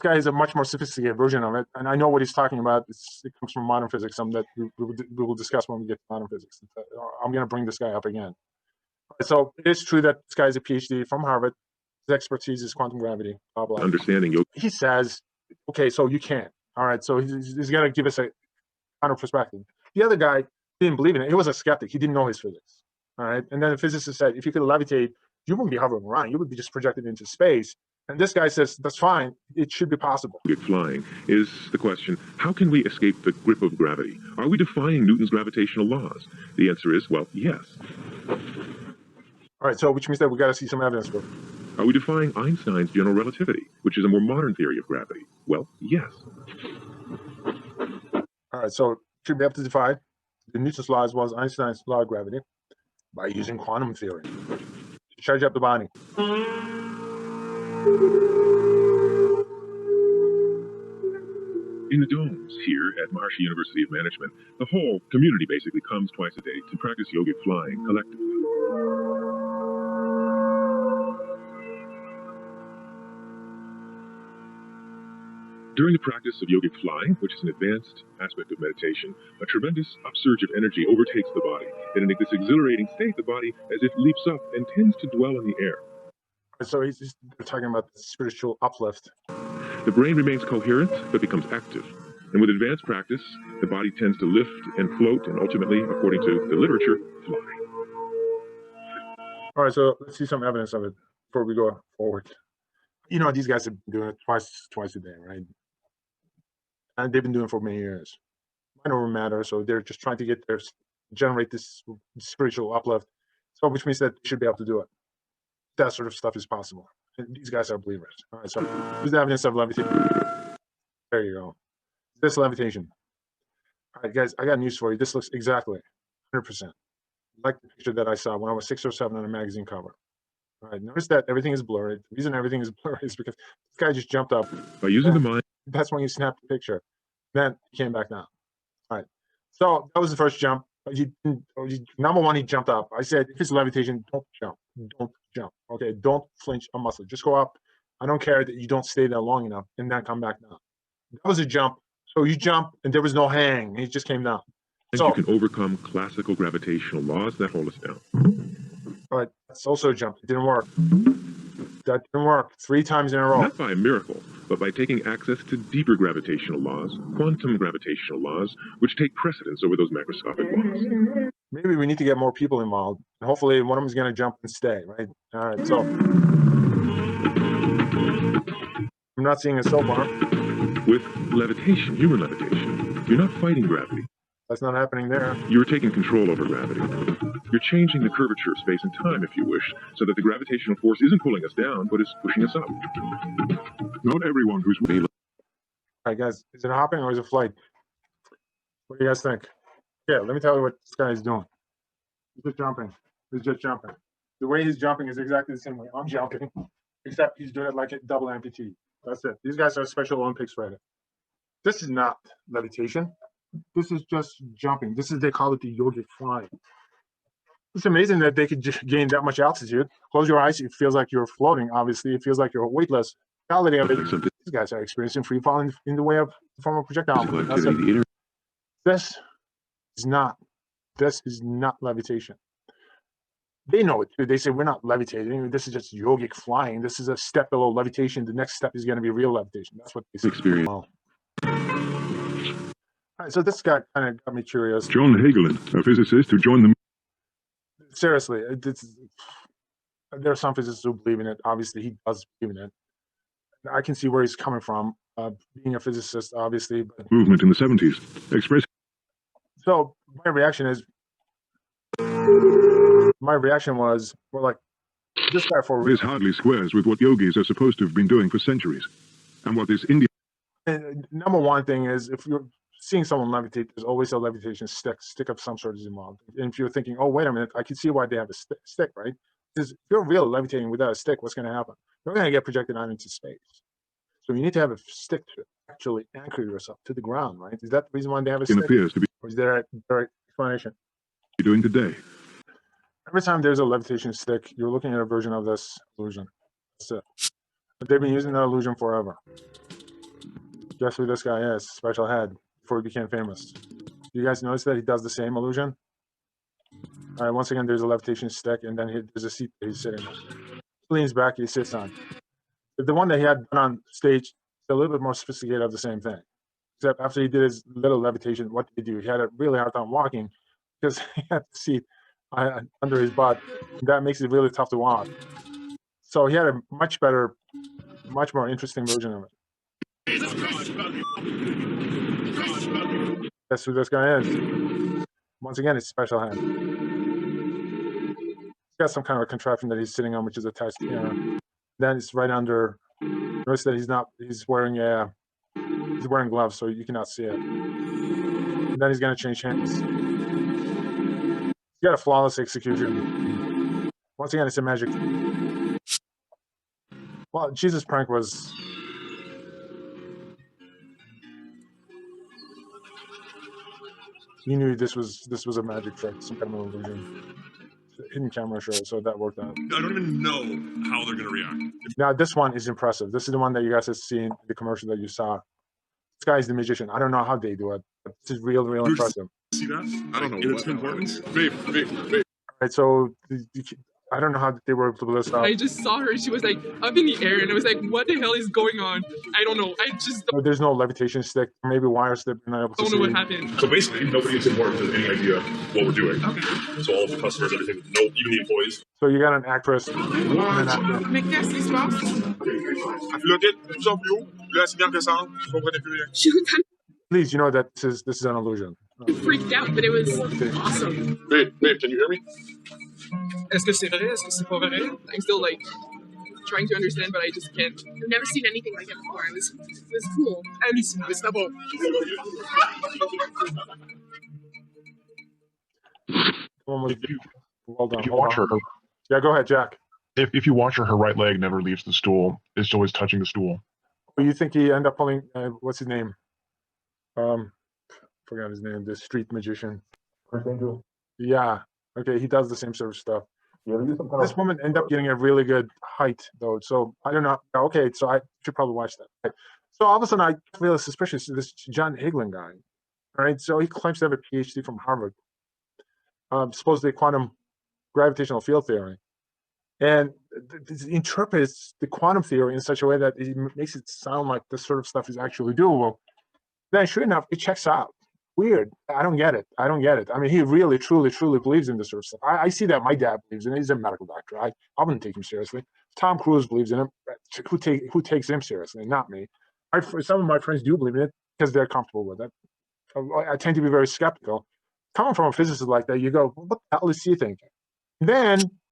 guy is a much more sophisticated version of it, and I know what he's talking about. It comes from modern physics, that we will discuss when we get to modern physics. I'm going to bring this guy up again. So it is true that this guy is a PhD from Harvard. His expertise is quantum gravity. Blah blah. Understanding you. He says, okay, so you can't. All right, so he's got to give us a counter perspective. The other guy didn't believe in it. He was a skeptic. He didn't know his physics. All right, and then the physicist said, if you could levitate, you wouldn't be hovering around. You would be just projected into space. And this guy says, that's fine. It should be possible. Flying is the question, how can we escape the grip of gravity? Are we defying Newton's gravitational laws? The answer is, well, yes. All right, so which means that we got to see some evidence for it. Are we defying Einstein's general relativity, which is a more modern theory of gravity? Well, yes. All right, so should be able to defy the Newton's law as well as Einstein's law of gravity by using quantum theory to charge up the body. In the domes here at Maharishi University of Management, the whole community basically comes twice a day to practice yogic flying collectively. During the practice of yogic flying, which is an advanced aspect of meditation, a tremendous upsurge of energy overtakes the body. And in this exhilarating state, the body as if leaps up and tends to dwell in the air. So they're talking about the spiritual uplift. The brain remains coherent, but becomes active. And with advanced practice, the body tends to lift and float, and ultimately, according to the literature, fly. All right, so let's see some evidence of it before we go forward. You know, these guys have been doing it twice a day, right? And they've been doing it for many years. It don't matter, so they're just trying to generate this spiritual uplift, so which means that they should be able to do it. That sort of stuff is possible. And these guys are believers. All right, so here's the evidence of levitation. There you go. This levitation. All right, guys, I got news for you. This looks exactly 100% like the picture that I saw when I was 6 or 7 on a magazine cover. All right, notice that everything is blurred. The reason everything is blurred is because this guy just jumped up. By using the mind. That's when you snapped the picture. Then he came back down. All right, so that was the first jump. Number one, he jumped up. I said, if it's levitation, don't jump. Don't jump. Okay, don't flinch a muscle. Just go up. I don't care that you don't stay there long enough and then come back down. That was a jump. So you jump and there was no hang. He just came down. And so you can overcome classical gravitational laws that hold us down. All right, that's also a jump. It didn't work. That didn't work 3 times in a row. Not by a miracle, but by taking access to deeper gravitational laws, quantum gravitational laws, which take precedence over those macroscopic laws. Maybe we need to get more people involved. Hopefully one of them is going to jump and stay, right? All right, so I'm not seeing it so far. With levitation, human levitation, you're not fighting gravity. That's not happening there. You're taking control over gravity. You're changing the curvature of space and time, if you wish, so that the gravitational force isn't pulling us down, but is pushing us up. Not everyone who's... All right, guys, is it hopping or is it flight? What do you guys think? Yeah, let me tell you what this guy is doing. He's just jumping. He's just jumping. The way he's jumping is exactly the same way I'm jumping, except he's doing it like a double amputee. That's it. These guys are Special Olympics ready. This is not levitation. This is just jumping. They call it the yogic flying. It's amazing that they could just gain that much altitude. Close your eyes, it feels like you're floating, obviously. It feels like you're weightless. The reality of it, these guys are experiencing free falling in the way of the form of projectile. This is not levitation. They know it too. They say we're not levitating. This is just yogic flying. This is a step below levitation. The next step is going to be real levitation. That's what they say. Experience. All right, so this guy kind of got me curious. John Hagelin, a physicist who joined the... Seriously, there are some physicists who believe in it. Obviously, he does believe in it. I can see where he's coming from, being a physicist, obviously. But... movement in the 70s. Express. So my reaction was, well, like, this guy for this hardly squares with what yogis are supposed to have been doing for centuries, and what this Indian. Number one thing is, if you're seeing someone levitate, there's always a levitation stick of some sort is involved. And if you're thinking, oh, wait a minute, I can see why they have a stick, right? Because if you're really levitating without a stick, what's going to happen? You're going to get projected out into space. So you need to have a stick to actually anchor yourself to the ground, right? Is that the reason why they have a stick? Appears to be. Or is there a explanation? You're doing today. Every time there's a levitation stick, you're looking at a version of this illusion. That's it. But they've been using that illusion forever. Guess who this guy is? Special Head, before he became famous. You guys notice that he does the same illusion? All right, once again, there's a levitation stick, and then there's a seat that he's sitting on. He leans back, he sits on. The one that he had done on stage is a little bit more sophisticated of the same thing. Except after he did his little levitation, what did he do? He had a really hard time walking because he had the seat under his butt. And that makes it really tough to walk. So he had a much better, much more interesting version of it. That's who this guy is. Once again, it's Special Head. He's got some kind of a contraption that he's sitting on, which is attached to the camera. Then it's right under. Notice that he's wearing gloves, so you cannot see it. And then he's gonna change hands. He's got a flawless execution. Once again, it's a magic. Well, Jesus Prank was. He knew this was a magic trick, some kind of illusion. Hidden camera show, so that worked out. I don't even know how they're gonna react. Now this one is impressive. This is the one that you guys have seen, the commercial that you saw. This guy is the magician. I don't know how they do it, but this is real impressive. See that? I don't know In what Tim that Hortons? Babe. Right, so I don't know how they were able to pull this off. I just saw her. She was like up in the air, and I was like, "What the hell is going on?" I don't know. I just There's no levitation stick, maybe wires that we're not able to don't see. know what happened. So basically, nobody in Tim Hortons has any idea what we're doing. Okay. So all the customers, everything, no, even the employees. So you got an actress and an actor. Mais qu'est-ce qui se passe? Flotter, tout ça plus haut. Là, c'est bien récent. Je comprenais plus rien. She was kind Please, you know that this is an illusion. of freaked out, but it was awesome. Babe, can you hear me? Est-ce que c'est vrai? Est-ce que c'est pas vrai? I'm still like trying to understand, but I just can't. I've never seen anything like it before. It was cool. Hallucinant. C'est d'abord. One was, hold on, If you hold watch on. her, Yeah, go ahead, Jack. if you watch her right leg never leaves the stool. It's always touching the stool. Well, you think he ended up pulling? What's his name? Forgot his name. The street magician. Yeah. Okay, he does the same sort of stuff. This woman ended up getting a really good height, though. So I don't know. Okay, so I should probably watch that. Okay. So all of a sudden, I feel suspicious of this John Eglin guy. All right, so he claims to have a PhD from Harvard, supposedly quantum gravitational field theory, and he interprets the quantum theory in such a way that he makes it sound like this sort of stuff is actually doable. Then, sure enough, it checks out. Weird. I don't get it. I mean, he really, truly believes in this sort of stuff. I see that my dad believes in it. He's a medical doctor. I wouldn't take him seriously. Tom Cruise believes in it. Who takes him seriously? Not me. Some of my friends do believe in it because they're comfortable with it. I tend to be very skeptical. Coming from a physicist like that, you go, what the hell is he thinking? Then